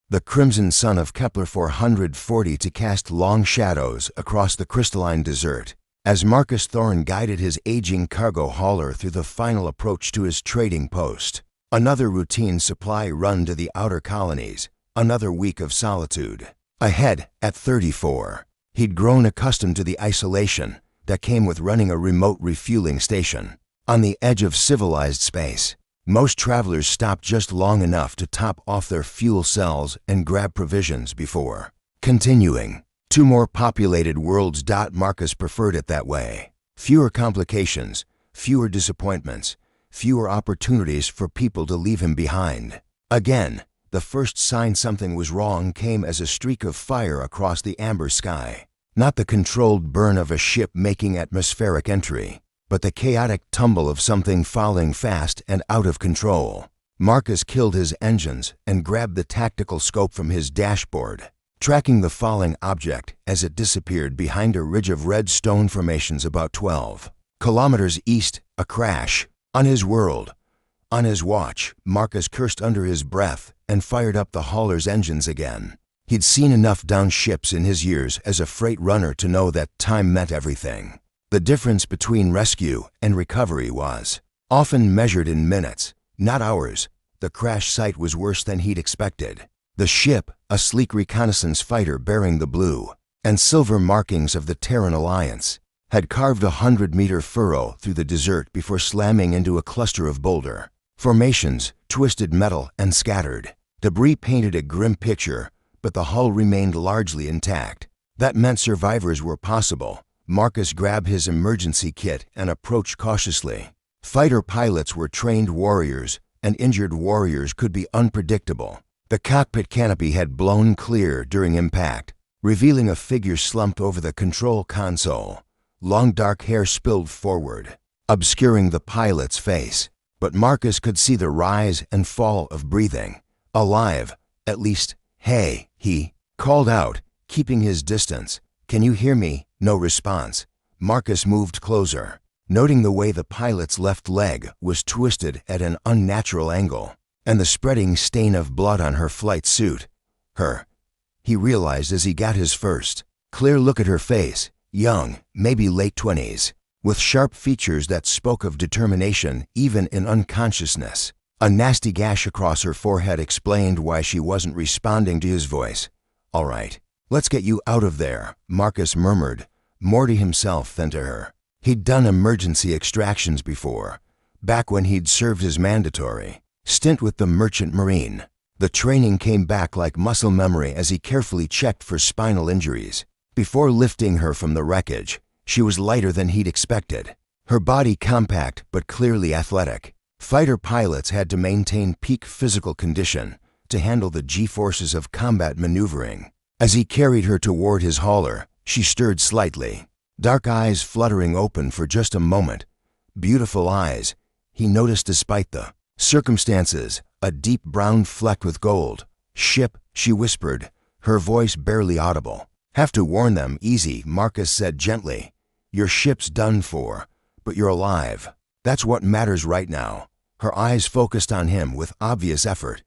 the crimson sun of Kepler 440 to cast long shadows across the crystalline desert, as Marcus Thorne guided his aging cargo hauler through the final approach to his trading post. Another routine supply run to the outer colonies, another week of solitude. Ahead, at 34, he'd grown accustomed to the isolation that came with running a remote refueling station. On the edge of civilized space, most travelers stopped just long enough to top off their fuel cells and grab provisions before continuing. 2 more populated worlds. Marcus preferred it that way. Fewer complications, fewer disappointments, fewer opportunities for people to leave him behind. Again, the first sign something was wrong came as a streak of fire across the amber sky. Not the controlled burn of a ship making atmospheric entry, but the chaotic tumble of something falling fast and out of control. Marcus killed his engines and grabbed the tactical scope from his dashboard, tracking the falling object as it disappeared behind a ridge of red stone formations about 12 kilometers east. A crash. On his world. On his watch, Marcus cursed under his breath and fired up the hauler's engines again. He'd seen enough downed ships in his years as a freight runner to know that time meant everything. The difference between rescue and recovery was often measured in minutes, not hours. The crash site was worse than he'd expected. The ship, a sleek reconnaissance fighter bearing the blue and silver markings of the Terran Alliance, had carved a 100-meter furrow through the desert before slamming into a cluster of boulder formations, twisted metal and scattered debris painted a grim picture, but the hull remained largely intact. That meant survivors were possible. Marcus grabbed his emergency kit and approached cautiously. Fighter pilots were trained warriors, and injured warriors could be unpredictable. The cockpit canopy had blown clear during impact, revealing a figure slumped over the control console. Long dark hair spilled forward, obscuring the pilot's face, but Marcus could see the rise and fall of breathing. Alive, at least. "Hey," he called out, keeping his distance. "Can you hear me?" No response. Marcus moved closer, noting the way the pilot's left leg was twisted at an unnatural angle, and the spreading stain of blood on her flight suit. He realized as he got his first clear look at her face, young, maybe late 20s, with sharp features that spoke of determination even in unconsciousness. A nasty gash across her forehead explained why she wasn't responding to his voice. "All right. Let's get you out of there," Marcus murmured, more to himself than to her. He'd done emergency extractions before, back when he'd served his mandatory stint with the Merchant Marine. The training came back like muscle memory as he carefully checked for spinal injuries. Before lifting her from the wreckage, she was lighter than he'd expected, her body compact but clearly athletic. Fighter pilots had to maintain peak physical condition to handle the G-forces of combat maneuvering. As he carried her toward his hauler, she stirred slightly, dark eyes fluttering open for just a moment. Beautiful eyes, he noticed despite the circumstances, a deep brown fleck with gold. "Ship," she whispered, her voice barely audible. "Have to warn them, easy," Marcus said gently. "Your ship's done for, but you're alive. That's what matters right now." Her eyes focused on him with obvious effort.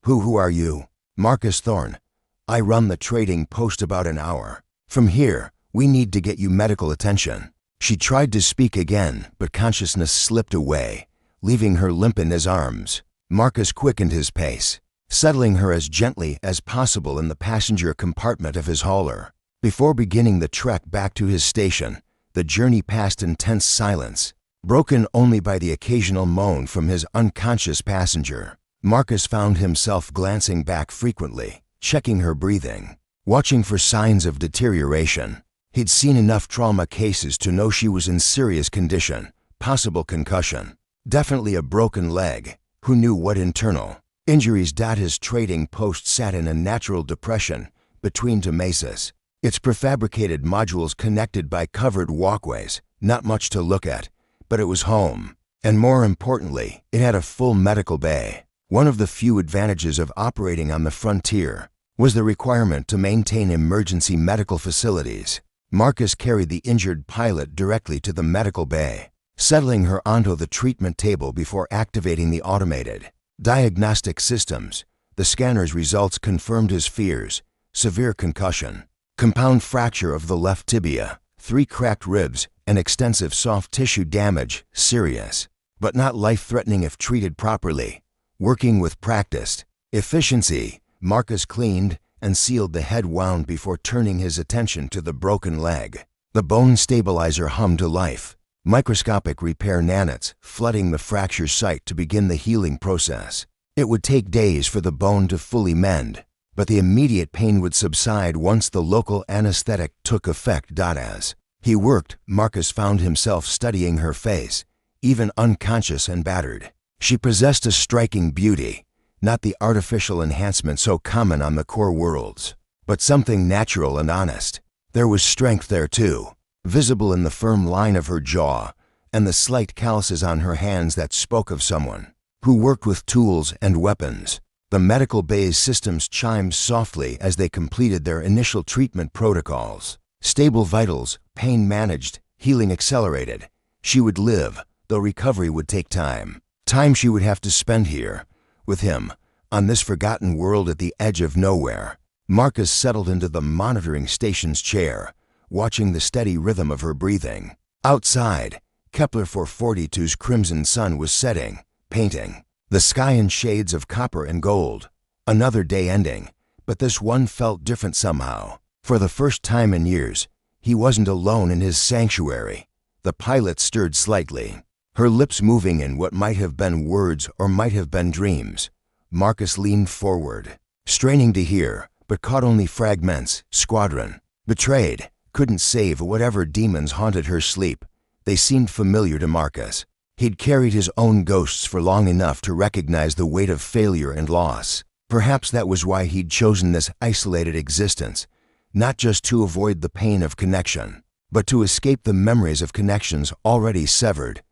Who are you?" "Marcus Thorne. I run the trading post about an hour. From here, we need to get you medical attention." She tried to speak again, but consciousness slipped away, leaving her limp in his arms. Marcus quickened his pace, settling her as gently as possible in the passenger compartment of his hauler. Before beginning the trek back to his station, the journey passed in tense silence, broken only by the occasional moan from his unconscious passenger. Marcus found himself glancing back frequently, checking her breathing, watching for signs of deterioration. He'd seen enough trauma cases to know she was in serious condition, possible concussion, definitely a broken leg. Who knew what internal injuries? His trading post sat in a natural depression between two mesas, its prefabricated modules connected by covered walkways. Not much to look at, but it was home. And more importantly, it had a full medical bay. One of the few advantages of operating on the frontier was the requirement to maintain emergency medical facilities. Marcus carried the injured pilot directly to the medical bay, settling her onto the treatment table before activating the automated diagnostic systems. The scanner's results confirmed his fears. Severe concussion, compound fracture of the left tibia, 3 cracked ribs, and extensive soft tissue damage. Serious, but not life-threatening if treated properly. Working with practiced efficiency, Marcus cleaned and sealed the head wound before turning his attention to the broken leg. The bone stabilizer hummed to life. Microscopic repair nanites flooding the fracture site to begin the healing process. It would take days for the bone to fully mend, but the immediate pain would subside once the local anesthetic took effect. As he worked, Marcus found himself studying her face, even unconscious and battered. She possessed a striking beauty, not the artificial enhancement so common on the core worlds, but something natural and honest. There was strength there too, visible in the firm line of her jaw and the slight calluses on her hands that spoke of someone who worked with tools and weapons. The medical bay's systems chimed softly as they completed their initial treatment protocols. Stable vitals, pain managed, healing accelerated. She would live, though recovery would take time. Time she would have to spend here, with him, on this forgotten world at the edge of nowhere. Marcus settled into the monitoring station's chair, watching the steady rhythm of her breathing. Outside, Kepler 442's crimson sun was setting, painting the sky in shades of copper and gold. Another day ending, but this one felt different somehow. For the first time in years, he wasn't alone in his sanctuary. The pilot stirred slightly, her lips moving in what might have been words or might have been dreams. Marcus leaned forward, straining to hear, but caught only fragments. Squadron, betrayed, couldn't save whatever demons haunted her sleep. They seemed familiar to Marcus. He'd carried his own ghosts for long enough to recognize the weight of failure and loss. Perhaps that was why he'd chosen this isolated existence, not just to avoid the pain of connection, but to escape the memories of connections already severed.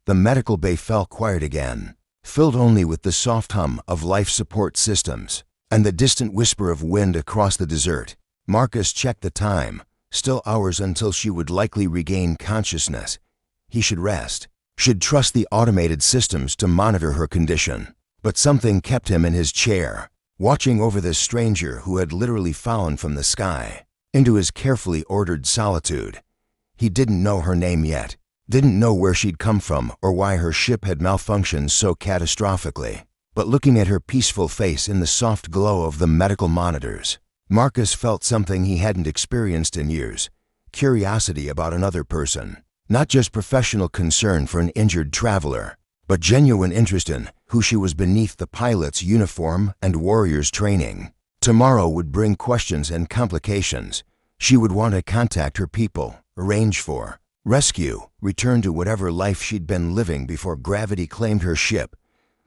The medical bay fell quiet again, filled only with the soft hum of life support systems and the distant whisper of wind across the desert. Marcus checked the time. Still hours until she would likely regain consciousness. He should rest, should trust the automated systems to monitor her condition. But something kept him in his chair, watching over this stranger who had literally fallen from the sky into his carefully ordered solitude. He didn't know her name yet, didn't know where she'd come from or why her ship had malfunctioned so catastrophically. But looking at her peaceful face in the soft glow of the medical monitors, Marcus felt something he hadn't experienced in years. Curiosity about another person. Not just professional concern for an injured traveler, but genuine interest in who she was beneath the pilot's uniform and warrior's training. Tomorrow would bring questions and complications. She would want to contact her people, arrange for rescue, return to whatever life she'd been living before gravity claimed her ship.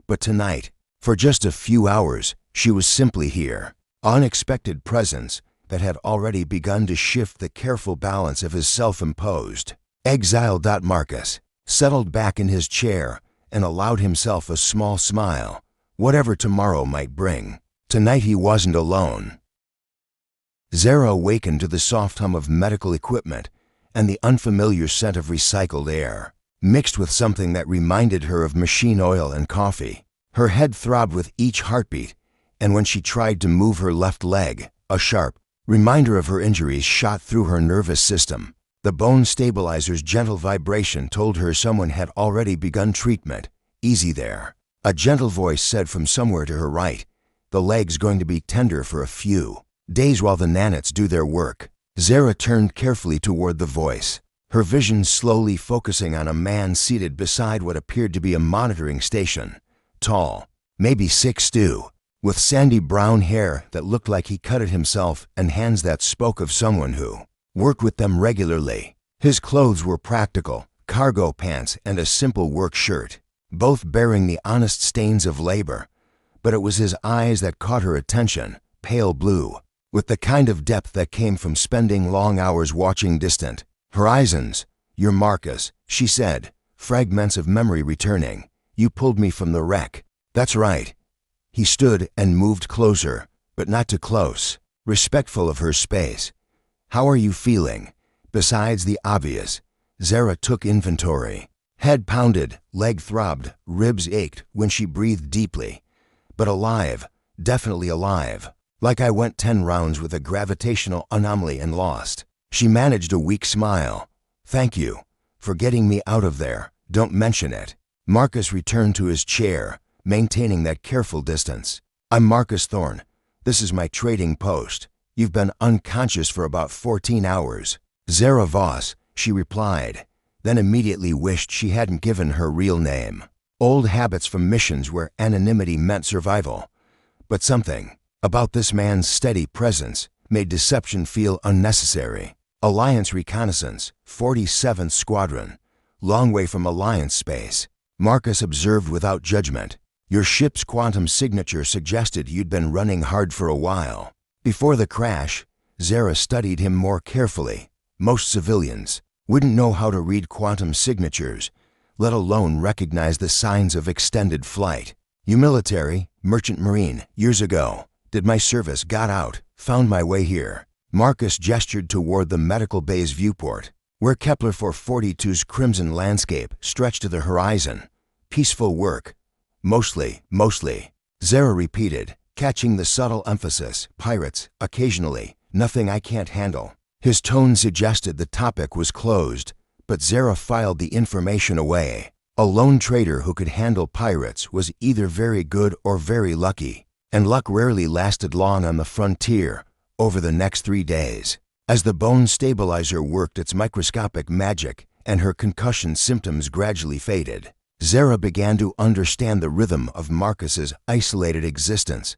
But tonight, for just a few hours, she was simply here. Unexpected presence that had already begun to shift the careful balance of his self-imposed exile. Marcus settled back in his chair and allowed himself a small smile. Whatever tomorrow might bring, tonight he wasn't alone. Zara awakened to the soft hum of medical equipment and the unfamiliar scent of recycled air, mixed with something that reminded her of machine oil and coffee. Her head throbbed with each heartbeat, and when she tried to move her left leg, a sharp reminder of her injuries shot through her nervous system. The bone stabilizer's gentle vibration told her someone had already begun treatment. Easy there, a gentle voice said from somewhere to her right. The leg's going to be tender for a few days while the nanites do their work. Zara turned carefully toward the voice, her vision slowly focusing on a man seated beside what appeared to be a monitoring station. Tall, maybe 6'2", with sandy brown hair that looked like he cut it himself and hands that spoke of someone who worked with them regularly. His clothes were practical, cargo pants and a simple work shirt, both bearing the honest stains of labor. But it was his eyes that caught her attention, pale blue, with the kind of depth that came from spending long hours watching distant horizons. "You're Marcus," she said, fragments of memory returning. "You pulled me from the wreck." "That's right." He stood and moved closer, but not too close, respectful of her space. "How are you feeling?" Besides the obvious, Zara took inventory. Head pounded, leg throbbed, ribs ached when she breathed deeply. But alive, definitely alive. Like I went 10 rounds with a gravitational anomaly and lost. She managed a weak smile. Thank you for getting me out of there. Don't mention it. Marcus returned to his chair, maintaining that careful distance. I'm Marcus Thorne. This is my trading post. You've been unconscious for about 14 hours. Zara Voss, she replied, then immediately wished she hadn't given her real name. Old habits from missions where anonymity meant survival. But something about this man's steady presence made deception feel unnecessary. Alliance Reconnaissance, 47th Squadron. Long way from Alliance space. Marcus observed without judgment. Your ship's quantum signature suggested you'd been running hard for a while. Before the crash, Zara studied him more carefully. Most civilians wouldn't know how to read quantum signatures, let alone recognize the signs of extended flight. You military, merchant marine, years ago, did my service, got out, found my way here. Marcus gestured toward the medical bay's viewport, where Kepler 442's crimson landscape stretched to the horizon. Peaceful work. Mostly. Zara repeated, catching the subtle emphasis. Pirates, occasionally. Nothing I can't handle. His tone suggested the topic was closed, but Zara filed the information away. A lone trader who could handle pirates was either very good or very lucky, and luck rarely lasted long on the frontier over the next 3 days. As the bone stabilizer worked its microscopic magic and her concussion symptoms gradually faded, Zara began to understand the rhythm of Marcus's isolated existence.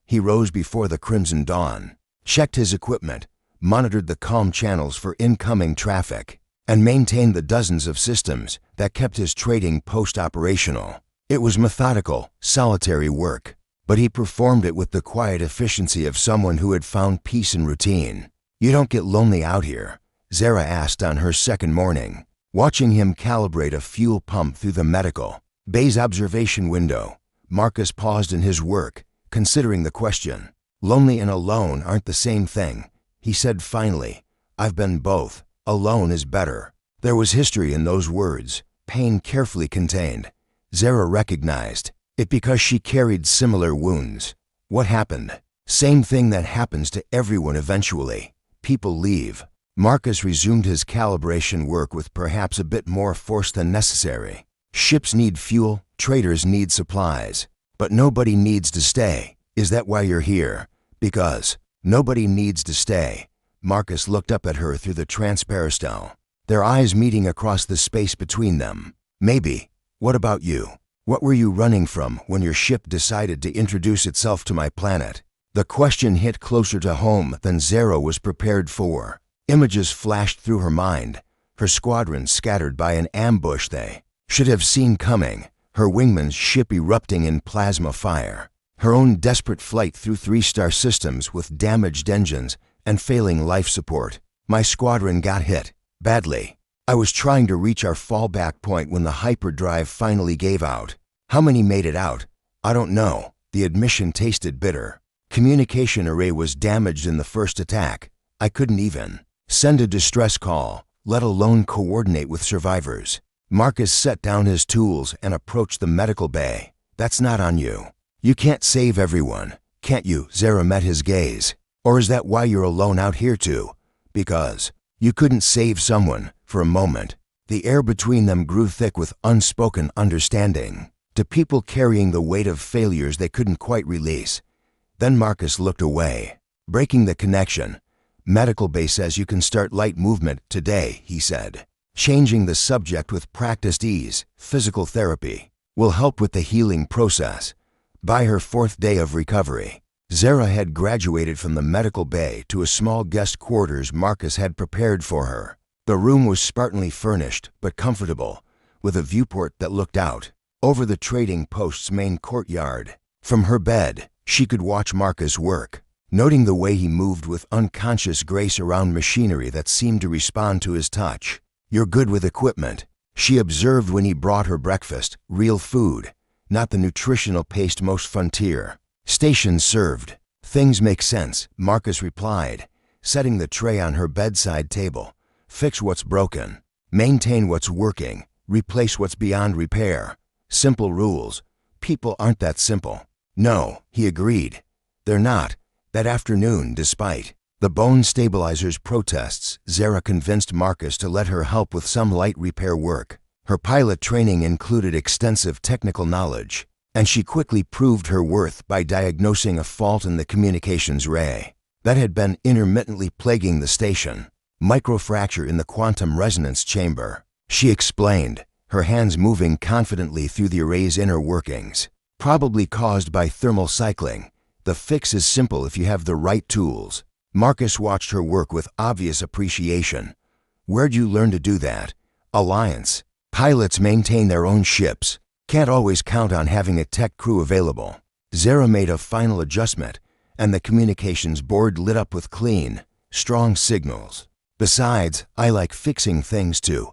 He rose before the crimson dawn, checked his equipment, monitored the calm channels for incoming traffic, and maintained the dozens of systems that kept his trading post operational. It was methodical, solitary work, but he performed it with the quiet efficiency of someone who had found peace in routine. You don't get lonely out here? Zara asked on her second morning, watching him calibrate a fuel pump through the medical bay's observation window. Marcus paused in his work, considering the question. Lonely and alone aren't the same thing, he said finally. I've been both. Alone is better. There was history in those words, pain carefully contained. Zara recognized it because she carried similar wounds. What happened? Same thing that happens to everyone eventually. People leave. Marcus resumed his calibration work with perhaps a bit more force than necessary. Ships need fuel, traders need supplies. But nobody needs to stay. Is that why you're here? Because nobody needs to stay. Marcus looked up at her through the transparistelle, their eyes meeting across the space between them. Maybe. What about you? What were you running from when your ship decided to introduce itself to my planet? The question hit closer to home than Zara was prepared for. Images flashed through her mind, her squadron scattered by an ambush they should have seen coming, her wingman's ship erupting in plasma fire, her own desperate flight through 3-star systems with damaged engines and failing life support. My squadron got hit, badly. I was trying to reach our fallback point when the hyperdrive finally gave out. How many made it out? I don't know. The admission tasted bitter. Communication array was damaged in the first attack. I couldn't even send a distress call, let alone coordinate with survivors. Marcus set down his tools and approached the medical bay. That's not on you. You can't save everyone, can't you? Zara met his gaze. Or is that why you're alone out here too? Because you couldn't save someone for a moment. The air between them grew thick with unspoken understanding. To people carrying the weight of failures they couldn't quite release. Then Marcus looked away, breaking the connection. Medical bay says you can start light movement today, he said. Changing the subject with practiced ease, physical therapy, will help with the healing process. By her 4th day of recovery, Zara had graduated from the medical bay to a small guest quarters Marcus had prepared for her. The room was spartanly furnished but comfortable, with a viewport that looked out over the trading post's main courtyard. From her bed, she could watch Marcus work, noting the way he moved with unconscious grace around machinery that seemed to respond to his touch. You're good with equipment, she observed when he brought her breakfast, real food, not the nutritional paste most frontier stations served. Things make sense, Marcus replied, setting the tray on her bedside table. Fix what's broken, maintain what's working, replace what's beyond repair. Simple rules. People aren't that simple. No, he agreed. They're not. That afternoon, despite the bone stabilizer's protests, Zara convinced Marcus to let her help with some light repair work. Her pilot training included extensive technical knowledge, and she quickly proved her worth by diagnosing a fault in the communications ray that had been intermittently plaguing the station. Microfracture in the quantum resonance chamber, she explained, her hands moving confidently through the array's inner workings. Probably caused by thermal cycling. The fix is simple if you have the right tools. Marcus watched her work with obvious appreciation. Where'd you learn to do that? Alliance. Pilots maintain their own ships. Can't always count on having a tech crew available. Zara made a final adjustment, and the communications board lit up with clean, strong signals. Besides, I like fixing things too.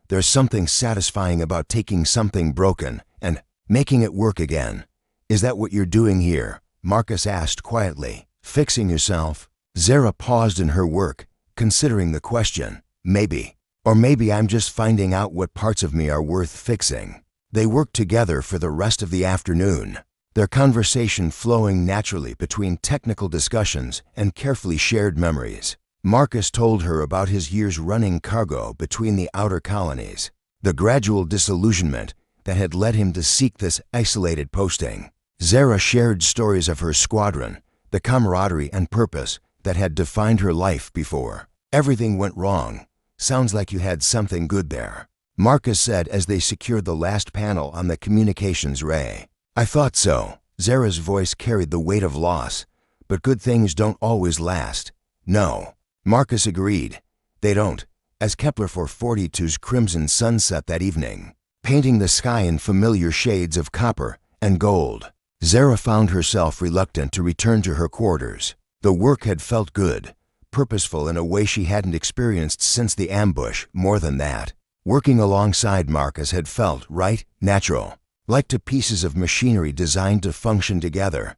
There's something satisfying about taking something broken and making it work again. Is that what you're doing here? Marcus asked quietly. Fixing yourself? Zara paused in her work, considering the question. Maybe. Or maybe I'm just finding out what parts of me are worth fixing. They worked together for the rest of the afternoon, their conversation flowing naturally between technical discussions and carefully shared memories. Marcus told her about his years running cargo between the outer colonies, the gradual disillusionment that had led him to seek this isolated posting. Zara shared stories of her squadron, the camaraderie and purpose that had defined her life before. Everything went wrong. Sounds like you had something good there, Marcus said as they secured the last panel on the communications ray. I thought so. Zara's voice carried the weight of loss. But good things don't always last. No. Marcus agreed. They don't. As Kepler 442's crimson sun set that evening, painting the sky in familiar shades of copper and gold, Zara found herself reluctant to return to her quarters. The work had felt good, purposeful in a way she hadn't experienced since the ambush. More than that, working alongside Marcus had felt right, natural, like two pieces of machinery designed to function together.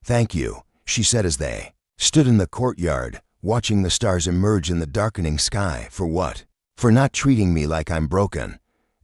Thank you, she said as they stood in the courtyard, watching the stars emerge in the darkening sky. For what? For not treating me like I'm broken.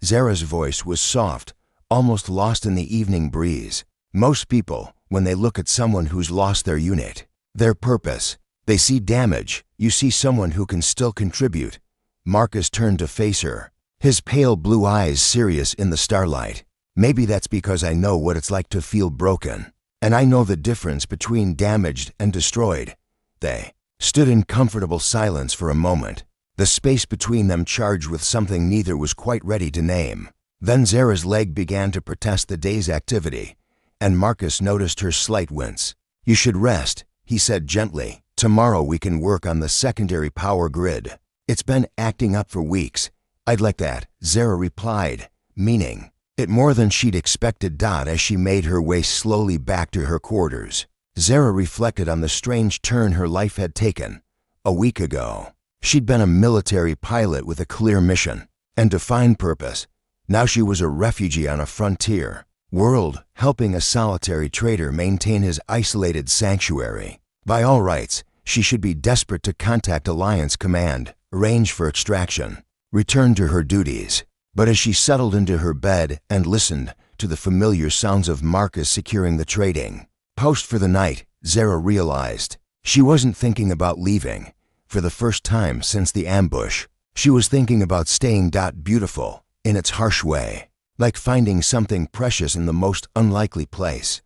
Zara's voice was soft, almost lost in the evening breeze. Most people, when they look at someone who's lost their unit, their purpose, they see damage. You see someone who can still contribute. Marcus turned to face her, his pale blue eyes serious in the starlight. Maybe that's because I know what it's like to feel broken, and I know the difference between damaged and destroyed. They stood in comfortable silence for a moment, the space between them charged with something neither was quite ready to name. Then Zara's leg began to protest the day's activity, and Marcus noticed her slight wince. You should rest, he said gently. Tomorrow we can work on the secondary power grid. It's been acting up for weeks. I'd like that, Zara replied, meaning it more than she'd expected. As she made her way slowly back to her quarters, Zara reflected on the strange turn her life had taken. A week ago, she'd been a military pilot with a clear mission and defined purpose. Now she was a refugee on a frontier world, helping a solitary trader maintain his isolated sanctuary. By all rights, she should be desperate to contact Alliance Command, arrange for extraction, return to her duties. But as she settled into her bed and listened to the familiar sounds of Marcus securing the trading post for the night, Zara realized she wasn't thinking about leaving. For the first time since the ambush, she was thinking about staying. Beautiful, in its harsh way, like finding something precious in the most unlikely place.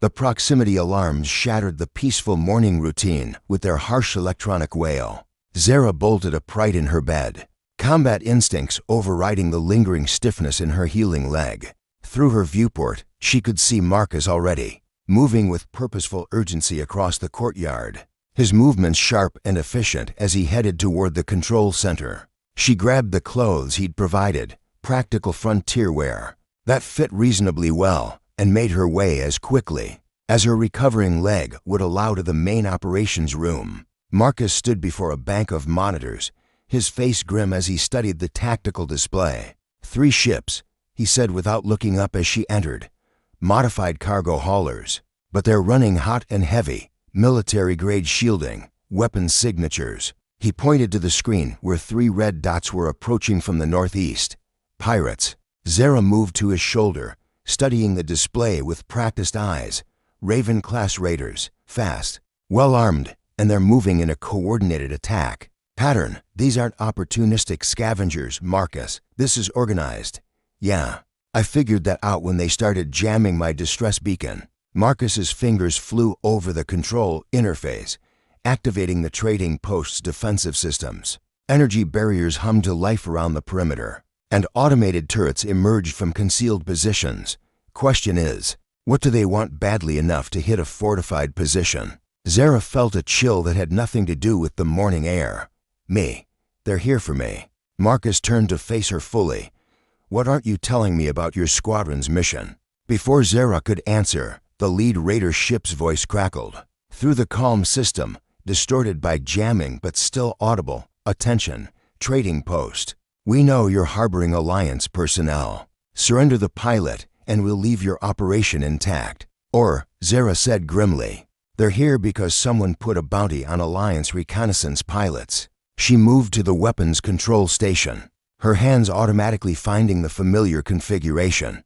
The proximity alarms shattered the peaceful morning routine with their harsh electronic wail. Zara bolted upright in her bed, combat instincts overriding the lingering stiffness in her healing leg. Through her viewport, she could see Marcus already, moving with purposeful urgency across the courtyard, his movements sharp and efficient as he headed toward the control center. She grabbed the clothes he'd provided, practical frontier wear, that fit reasonably well, and made her way as quickly as her recovering leg would allow to the main operations room. Marcus stood before a bank of monitors, his face grim as he studied the tactical display. 3 ships, he said without looking up as she entered. Modified cargo haulers, but they're running hot and heavy, military-grade shielding, weapons signatures. He pointed to the screen where 3 red dots were approaching from the northeast. Pirates. Zara moved to his shoulder, studying the display with practiced eyes. Raven-class raiders, fast, well-armed, and they're moving in a coordinated attack pattern. These aren't opportunistic scavengers, Marcus. This is organized. Yeah, I figured that out when they started jamming my distress beacon. Marcus's fingers flew over the control interface, activating the trading post's defensive systems. Energy barriers hummed to life around the perimeter, and automated turrets emerged from concealed positions. Question is, what do they want badly enough to hit a fortified position? Zara felt a chill that had nothing to do with the morning air. Me. They're here for me. Marcus turned to face her fully. What aren't you telling me about your squadron's mission? Before Zara could answer, the lead raider ship's voice crackled. Through the calm system, distorted by jamming but still audible. Attention, trading post. We know you're harboring Alliance personnel. Surrender the pilot and we'll leave your operation intact. Or, Zara said grimly, they're here because someone put a bounty on Alliance reconnaissance pilots. She moved to the weapons control station, her hands automatically finding the familiar configuration.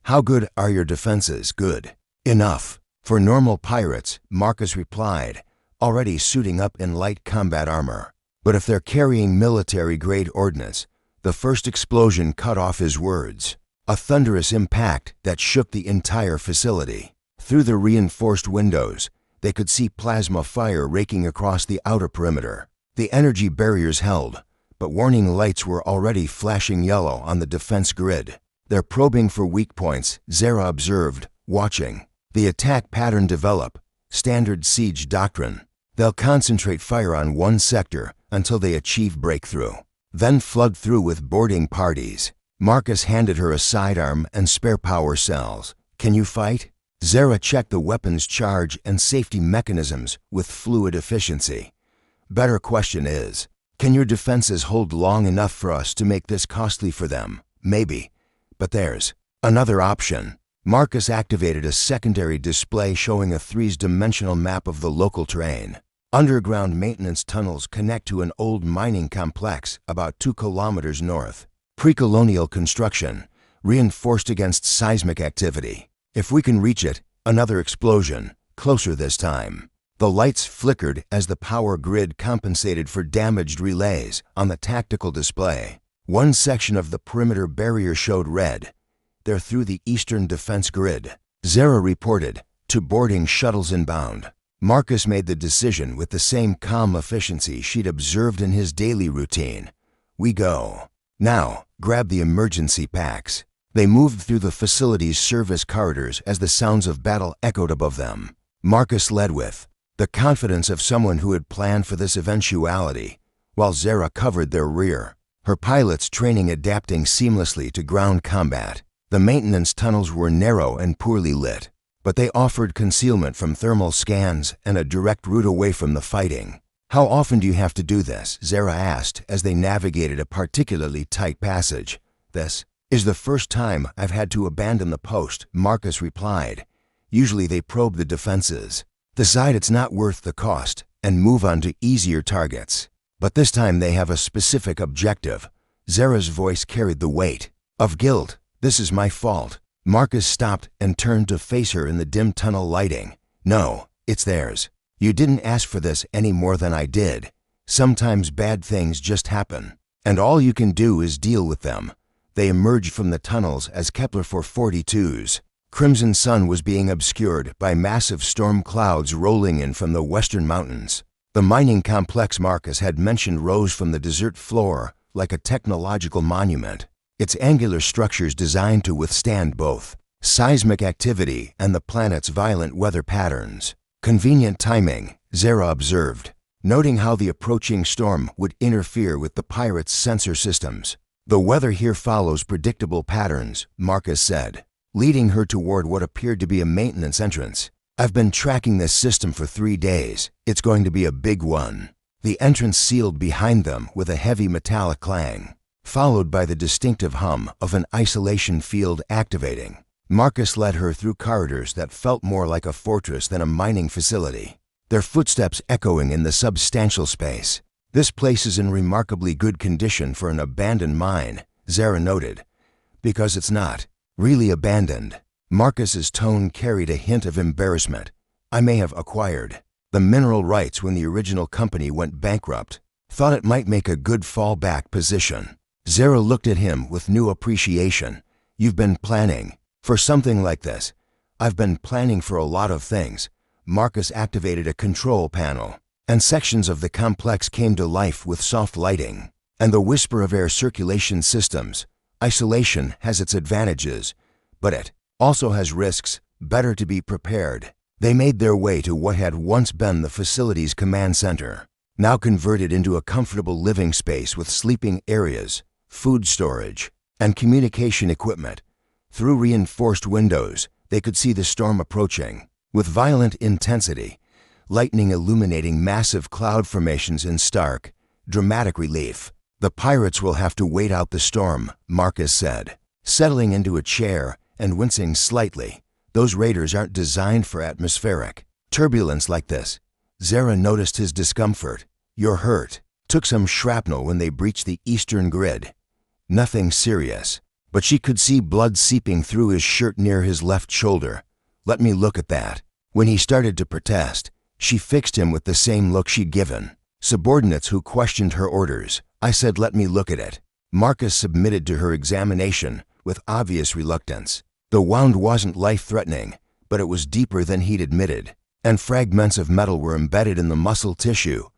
How good are your defenses? Good. Enough. For normal pirates, Marcus replied, already suiting up in light combat armor. But if they're carrying military-grade ordnance, the first explosion cut off his words. A thunderous impact that shook the entire facility. Through the reinforced windows, they could see plasma fire raking across the outer perimeter. The energy barriers held, but warning lights were already flashing yellow on the defense grid. They're probing for weak points, Zara observed, watching. The attack pattern develop. Standard siege doctrine. They'll concentrate fire on one sector until they achieve breakthrough, then flood through with boarding parties. Marcus handed her a sidearm and spare power cells. Can you fight? Zara checked the weapon's charge and safety mechanisms with fluid efficiency. Better question is, can your defenses hold long enough for us to make this costly for them? Maybe, but there's another option. Marcus activated a secondary display showing a three-dimensional map of the local terrain. Underground maintenance tunnels connect to an old mining complex about 2 kilometers north. Pre-colonial construction, reinforced against seismic activity. If we can reach it, another explosion, closer this time. The lights flickered as the power grid compensated for damaged relays on the tactical display. One section of the perimeter barrier showed red. They're through the eastern defense grid. Zara reported, to boarding shuttles inbound. Marcus made the decision with the same calm efficiency she'd observed in his daily routine. We go. Now, grab the emergency packs. They moved through the facility's service corridors as the sounds of battle echoed above them. Marcus led with the confidence of someone who had planned for this eventuality, while Zara covered their rear, her pilots training adapting seamlessly to ground combat. The maintenance tunnels were narrow and poorly lit, but they offered concealment from thermal scans and a direct route away from the fighting. How often do you have to do this? Zara asked as they navigated a particularly tight passage. This is the first time I've had to abandon the post, Marcus replied. Usually they probe the defenses, decide it's not worth the cost, and move on to easier targets. But this time they have a specific objective. Zara's voice carried the weight of guilt. This is my fault. Marcus stopped and turned to face her in the dim tunnel lighting. No, it's theirs. You didn't ask for this any more than I did. Sometimes bad things just happen, and all you can do is deal with them. They emerged from the tunnels as Kepler 442's crimson sun was being obscured by massive storm clouds rolling in from the western mountains. The mining complex Marcus had mentioned rose from the desert floor like a technological monument, its angular structures designed to withstand both seismic activity and the planet's violent weather patterns. Convenient timing, Zara observed, noting how the approaching storm would interfere with the pirates' sensor systems. The weather here follows predictable patterns, Marcus said, leading her toward what appeared to be a maintenance entrance. I've been tracking this system for 3 days. It's going to be a big one. The entrance sealed behind them with a heavy metallic clang, followed by the distinctive hum of an isolation field activating. Marcus led her through corridors that felt more like a fortress than a mining facility, their footsteps echoing in the substantial space. This place is in remarkably good condition for an abandoned mine, Zara noted. Because it's not. Really abandoned. Marcus's tone carried a hint of embarrassment. I may have acquired the mineral rights when the original company went bankrupt. Thought it might make a good fallback position. Zara looked at him with new appreciation. You've been planning for something like this. I've been planning for a lot of things. Marcus activated a control panel, and sections of the complex came to life with soft lighting and the whisper of air circulation systems. Isolation has its advantages, but it also has risks. Better to be prepared. They made their way to what had once been the facility's command center, now converted into a comfortable living space with sleeping areas, food storage, and communication equipment. Through reinforced windows, they could see the storm approaching with violent intensity, lightning illuminating massive cloud formations in stark, dramatic relief. The pirates will have to wait out the storm, Marcus said, settling into a chair and wincing slightly. Those raiders aren't designed for atmospheric turbulence like this. Zara noticed his discomfort. You're hurt. Took some shrapnel when they breached the eastern grid. Nothing serious, but she could see blood seeping through his shirt near his left shoulder. Let me look at that. When he started to protest, she fixed him with the same look she'd given subordinates who questioned her orders. I said, let me look at it. Marcus submitted to her examination with obvious reluctance. The wound wasn't life-threatening, but it was deeper than he'd admitted, and fragments of metal were embedded in the muscle tissue.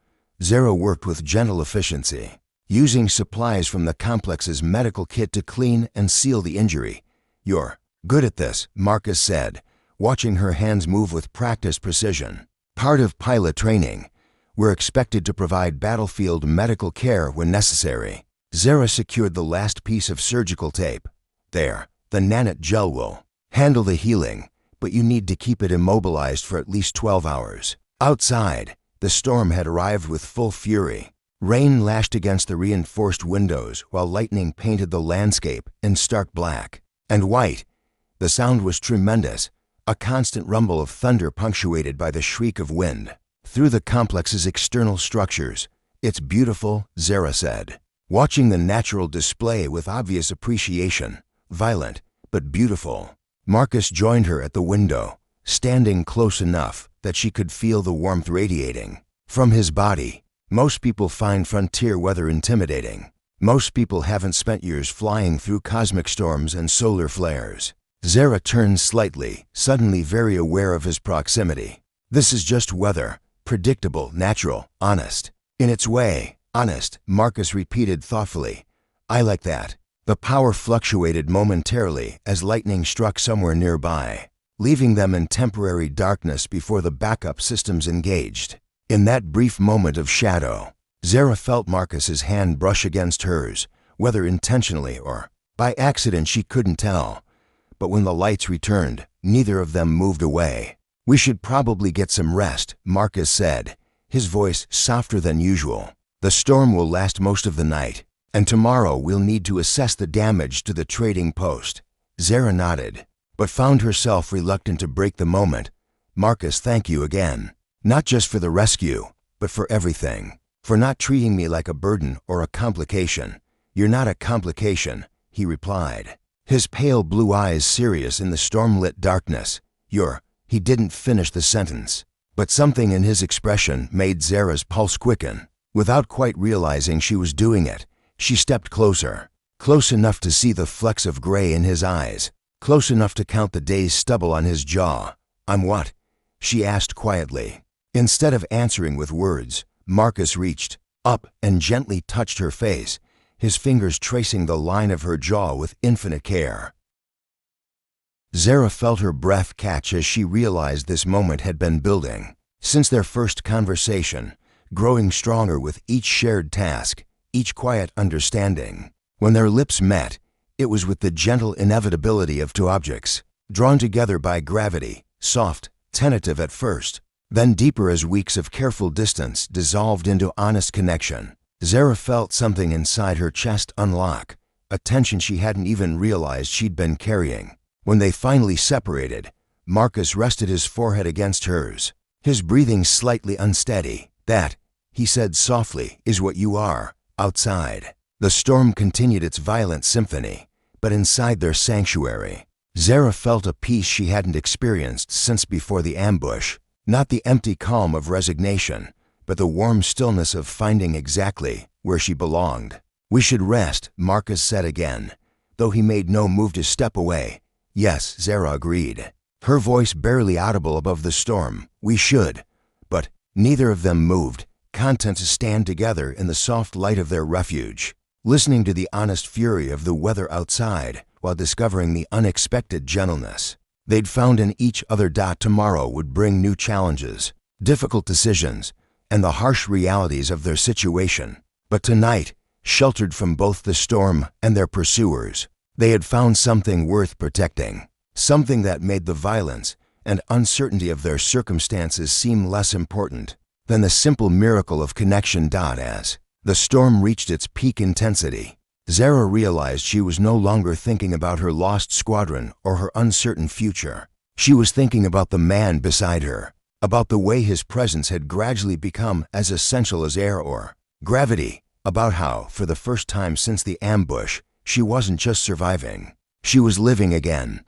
Zara worked with gentle efficiency, using supplies from the complex's medical kit to clean and seal the injury. You're good at this, Marcus said, watching her hands move with practiced precision. Part of pilot training. We're expected to provide battlefield medical care when necessary. Zara secured the last piece of surgical tape. There. The nanite gel will handle the healing, but you need to keep it immobilized for at least 12 hours. Outside, the storm had arrived with full fury. Rain lashed against the reinforced windows while lightning painted the landscape in stark black and white. The sound was tremendous, a constant rumble of thunder punctuated by the shriek of wind through the complex's external structures. It's beautiful, Zara said, watching the natural display with obvious appreciation. Violent, but beautiful. Marcus joined her at the window, standing close enough that she could feel the warmth radiating from his body. Most people find frontier weather intimidating. Most people haven't spent years flying through cosmic storms and solar flares. Zara turned slightly, suddenly very aware of his proximity. This is just weather, predictable, natural, honest. In its way, honest, Marcus repeated thoughtfully. I like that. The power fluctuated momentarily as lightning struck somewhere nearby, leaving them in temporary darkness before the backup systems engaged. In that brief moment of shadow, Zara felt Marcus's hand brush against hers, whether intentionally or by accident she couldn't tell. But when the lights returned, neither of them moved away. We should probably get some rest, Marcus said, his voice softer than usual. The storm will last most of the night, and tomorrow we'll need to assess the damage to the trading post. Zara nodded, but found herself reluctant to break the moment. Marcus, thank you again. Not just for the rescue, but for everything. For not treating me like a burden or a complication. You're not a complication, he replied, his pale blue eyes serious in the storm-lit darkness. He didn't finish the sentence, but something in his expression made Zara's pulse quicken. Without quite realizing she was doing it, she stepped closer, close enough to see the flecks of gray in his eyes, close enough to count the day's stubble on his jaw. I'm what? She asked quietly. Instead of answering with words, Marcus reached up and gently touched her face, his fingers tracing the line of her jaw with infinite care. Zara felt her breath catch as she realized this moment had been building since their first conversation, growing stronger with each shared task, each quiet understanding. When their lips met, it was with the gentle inevitability of two objects, drawn together by gravity, soft, tentative at first, then deeper as weeks of careful distance dissolved into honest connection. Zara felt something inside her chest unlock, a tension she hadn't even realized she'd been carrying. When they finally separated, Marcus rested his forehead against hers, his breathing slightly unsteady. That, he said softly, is what you are. Outside, the storm continued its violent symphony, but inside their sanctuary. Zara felt a peace she hadn't experienced since before the ambush, not the empty calm of resignation, but the warm stillness of finding exactly where she belonged. "We should rest," Marcus said again, though he made no move to step away. "Yes," Zara agreed, her voice barely audible above the storm. "We should." But neither of them moved, content to stand together in the soft light of their refuge, listening to the honest fury of the weather outside while discovering the unexpected gentleness they'd found in each other. Tomorrow would bring new challenges, difficult decisions, and the harsh realities of their situation. But tonight, sheltered from both the storm and their pursuers, they had found something worth protecting, something that made the violence and uncertainty of their circumstances seem less important than the simple miracle of connection. As the storm reached its peak intensity, Zara realized she was no longer thinking about her lost squadron or her uncertain future. She was thinking about the man beside her, about the way his presence had gradually become as essential as air or gravity, about how, for the first time since the ambush, she wasn't just surviving. She was living again,